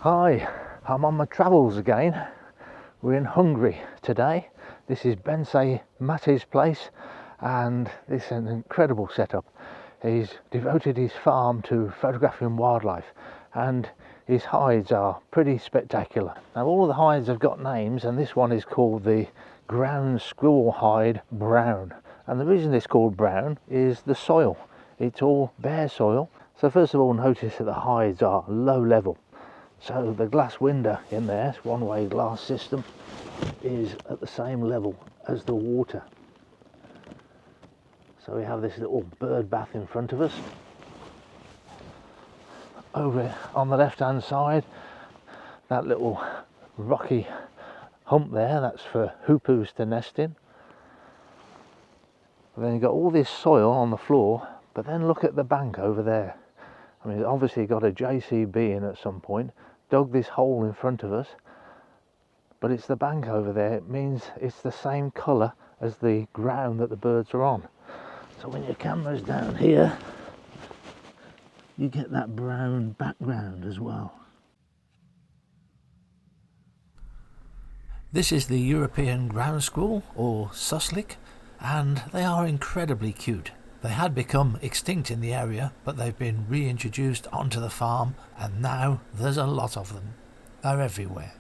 Hi, I'm on my travels again. We're in Hungary today. This is Bence Mates' place, and this is an incredible setup. He's devoted his farm to photographing wildlife, and his hides are pretty spectacular. Now all the hides have got names, and this one is called the ground squirrel hide brown. And the reason it's called brown is the soil. It's all bare soil. So first of all, notice that the hides are low level. So the glass window in there, one-way glass system, is at the same level as the water. So we have this little bird bath in front of us. Over on the left-hand side, that little rocky hump there, that's for hoopus to nest in. And then you've got all this soil on the floor, but then look at the bank over there. I mean, obviously got a JCB in at some point, dug this hole in front of us, but it's the bank over there. It means it's the same colour as the ground that the birds are on. So when your camera's down here, you get that brown background as well. This is the European ground squirrel, or suslik, and they are incredibly cute. They had become extinct in the area, but they've been reintroduced onto the farm, and now there's a lot of them. They're everywhere.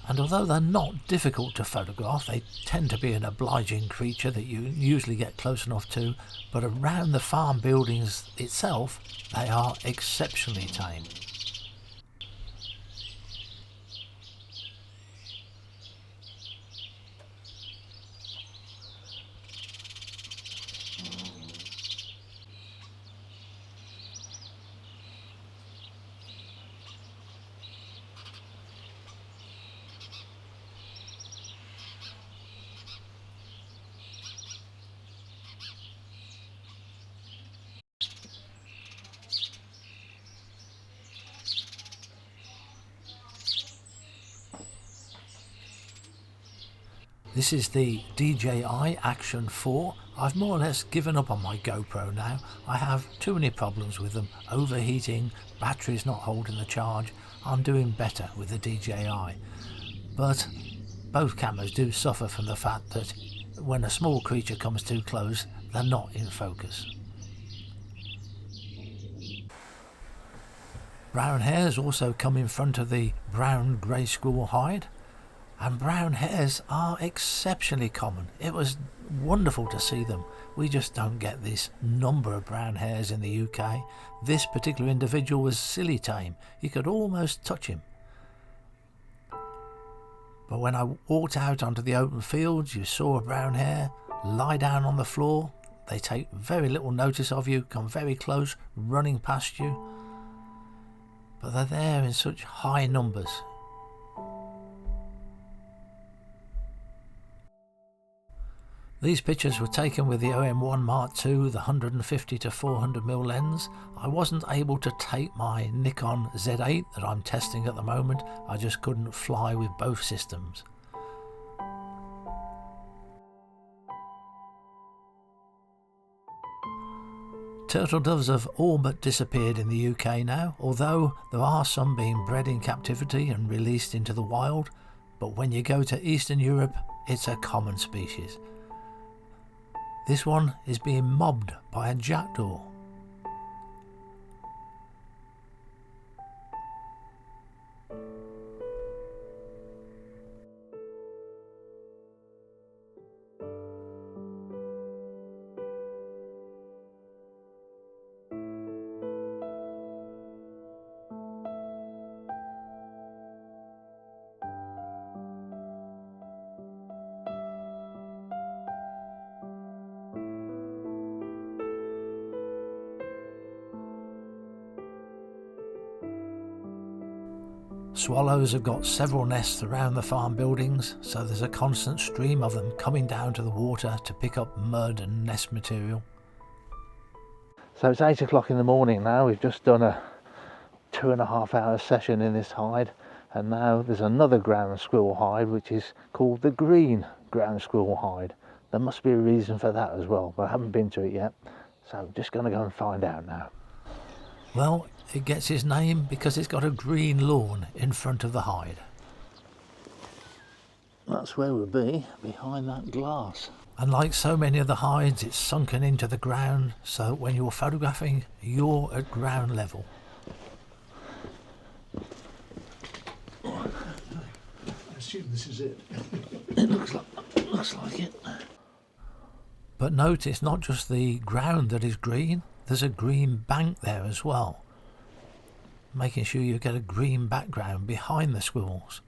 And although they're not difficult to photograph, they tend to be an obliging creature that you usually get close enough to, but around the farm buildings itself, they are exceptionally tame. This is the DJI Action 4. I've more or less given up on my GoPro now. I have too many problems with them. Overheating, batteries not holding the charge. I'm doing better with the DJI. But both cameras do suffer from the fact that when a small creature comes too close, they're not in focus. Brown hares also come in front of the brown grey squirrel hide. And brown hares are exceptionally common. It was wonderful to see them. We just don't get this number of brown hares in the UK. This particular individual was silly tame. You could almost touch him. But when I walked out onto the open fields, you saw a brown hare lie down on the floor. They take very little notice of you, come very close, running past you. But they're there in such high numbers. These pictures were taken with the OM1 Mark II, the 150 to 400mm lens. I wasn't able to take my Nikon Z8 that I'm testing at the moment. I just couldn't fly with both systems. Turtle doves have all but disappeared in the UK now, although there are some being bred in captivity and released into the wild. But when you go to Eastern Europe, it's a common species. This one is being mobbed by a jackdaw. Swallows have got several nests around the farm buildings, so there's a constant stream of them coming down to the water to pick up mud and nest material. So it's 8 o'clock in the morning now. We've just done a 2.5 hour session in this hide, and now there's another ground squirrel hide which is called the green ground squirrel hide. There must be a reason for that as well, but I haven't been to it yet, so I'm just going to go and find out now. Well, it gets its name because it's got a green lawn in front of the hide. That's where we'll be, behind that glass. And like so many of the hides, it's sunken into the ground, so that when you're photographing, you're at ground level. I assume this is it. It looks like it. But note, it's not just the ground that is green, there's a green bank there as well, making sure you get a green background behind the squirrels.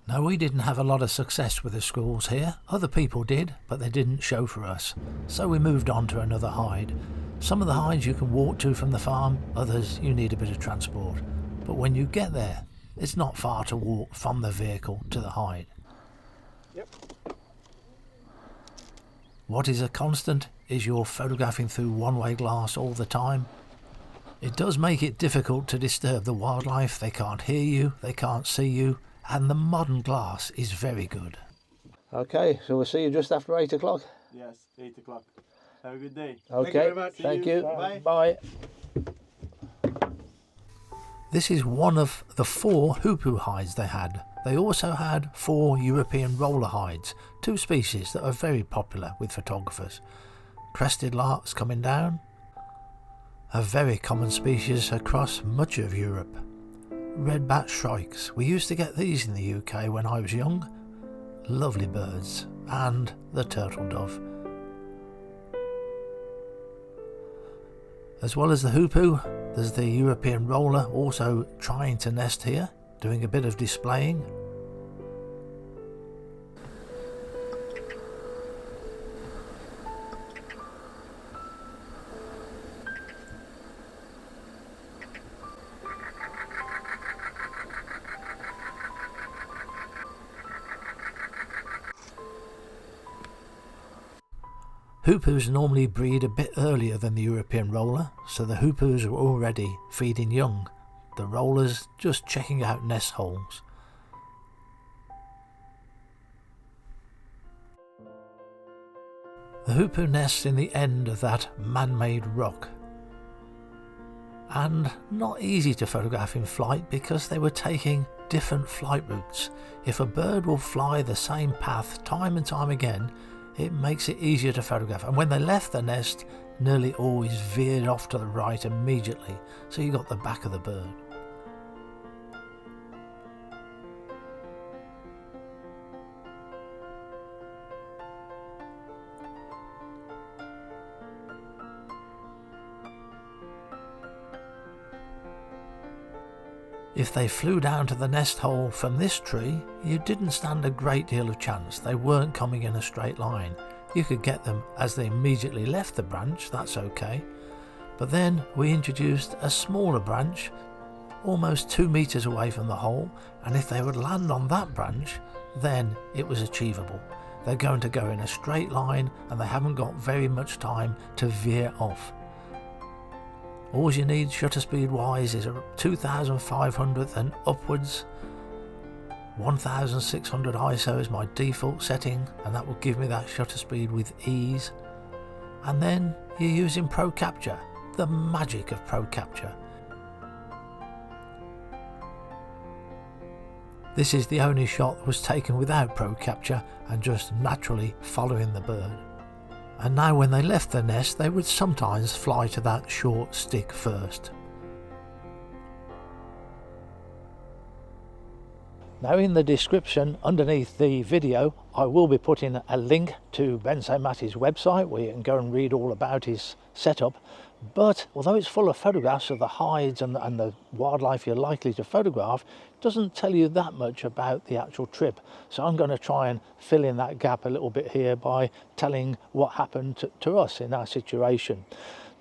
Now, we didn't have a lot of success with the squirrels here. Other people did, but they didn't show for us. So we moved on to another hide. Some of the hides you can walk to from the farm, others you need a bit of transport. But when you get there, it's not far to walk from the vehicle to the hide. Yep. What is a constant is you're photographing through one-way glass all the time. It does make it difficult to disturb the wildlife. They can't hear you, they can't see you, and the modern glass is very good. Okay, so we'll see you just after 8 o'clock. Yes, 8 o'clock. Have a good day. Okay, Thank you very much. Thank See you. you. Bye. Bye. This is one of the 4 Hoopu hides they had. They also had 4 European roller hides, 2 species that are very popular with photographers. Crested larks coming down, a very common species across much of Europe. Red-backed shrikes, we used to get these in the UK when I was young. Lovely birds, and the turtle dove. As well as the Hoopu, there's the European roller also trying to nest here, doing a bit of displaying. Hoopus normally breed a bit earlier than the European roller, so the Hoopus are already feeding young. The rollers just checking out nest holes. The Hoopu nests in the end of that man-made rock. And not easy to photograph in flight because they were taking different flight routes. If a bird will fly the same path time and time again, it makes it easier to photograph. And when they left the nest, nearly always veered off to the right immediately, so you got the back of the bird. If they flew down to the nest hole from this tree, you didn't stand a great deal of chance. They weren't coming in a straight line. You could get them as they immediately left the branch, that's okay. But then we introduced a smaller branch, almost 2 meters away from the hole, and if they would land on that branch, then it was achievable. They're going to go in a straight line and they haven't got very much time to veer off. All you need shutter speed wise is a 2500 and upwards. 1600 ISO is my default setting, and that will give me that shutter speed with ease. And then you're using Pro Capture, the magic of Pro Capture. This is the only shot that was taken without Pro Capture and just naturally following the bird. And now when they left the nest, they would sometimes fly to that short stick first. Now in the description underneath the video, I will be putting a link to Bence Mates' website where you can go and read all about his setup. But although it's full of photographs of the hides and the wildlife you're likely to photograph, it doesn't tell you that much about the actual trip. So I'm going to try and fill in that gap a little bit here by telling what happened to us in our situation.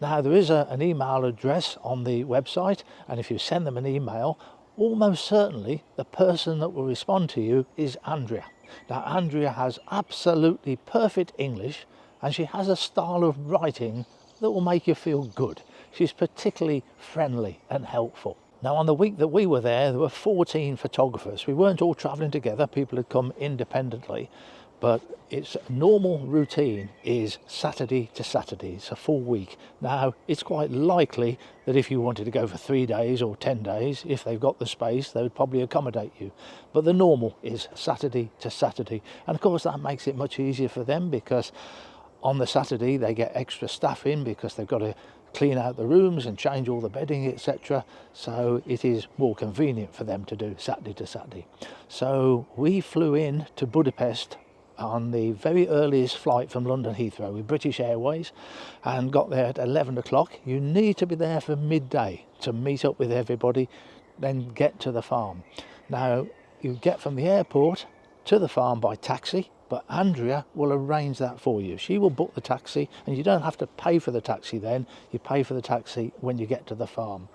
Now there is an email address on the website, and if you send them an email, almost certainly the person that will respond to you is Andrea. Now, Andrea has absolutely perfect English, and she has a style of writing that will make you feel good. She's particularly friendly and helpful. Now, on the week that we were there were 14 photographers. We weren't all travelling together, people had come independently, but its normal routine is Saturday to Saturday. It's a full week. Now, it's quite likely that if you wanted to go for 3 days or 10 days, if they've got the space, they would probably accommodate you. But the normal is Saturday to Saturday. And of course, that makes it much easier for them, because on the Saturday they get extra staff in because they've got to clean out the rooms and change all the bedding, etc. So it is more convenient for them to do Saturday to Saturday. So we flew in to Budapest on the very earliest flight from London Heathrow with British Airways and got there at 11 o'clock. You need to be there for midday to meet up with everybody, then get to the farm. Now, you get from the airport to the farm by taxi, but Andrea will arrange that for you. She will book the taxi, and you don't have to pay for the taxi then. You pay for the taxi when you get to the farm.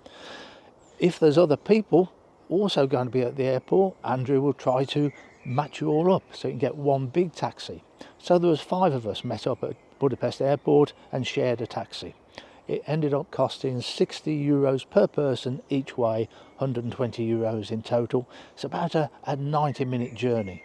If there's other people also going to be at the airport, Andrea will try to match you all up so you can get one big taxi. So there was 5 of us met up at Budapest airport and shared a taxi. It ended up costing 60 euros per person each way, 120 euros in total. It's about a 90-minute journey.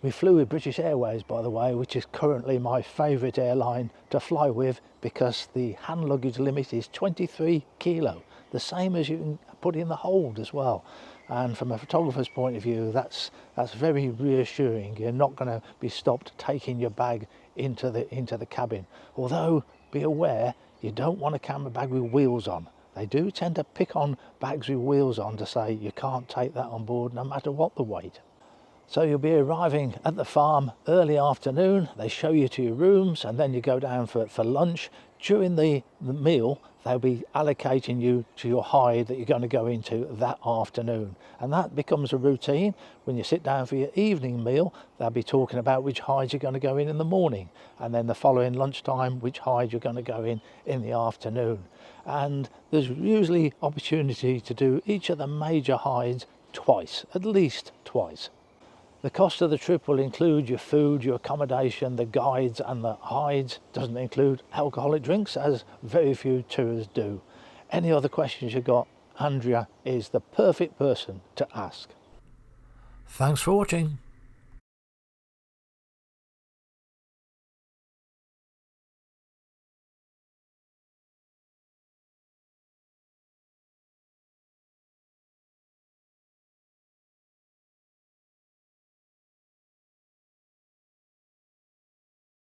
We flew with British Airways, by the way, which is currently my favourite airline to fly with, because the hand luggage limit is 23 kilo, the same as you can put in the hold as well. And from a photographer's point of view, that's very reassuring. You're not going to be stopped taking your bag into the cabin. Although, be aware, you don't want a camera bag with wheels on. They do tend to pick on bags with wheels on to say you can't take that on board no matter what the weight. So you'll be arriving at the farm early afternoon. They show you to your rooms, and then you go down for lunch. During the meal, they'll be allocating you to your hide that you're going to go into that afternoon. And that becomes a routine. When you sit down for your evening meal, they'll be talking about which hides you're going to go in the morning. And then the following lunchtime, which hide you're going to go in the afternoon. And there's usually opportunity to do each of the major hides twice, at least twice. The cost of the trip will include your food, your accommodation, the guides and the hides. Doesn't include alcoholic drinks, as very few tours do. Any other questions you've got, Andrea is the perfect person to ask. Thanks for watching.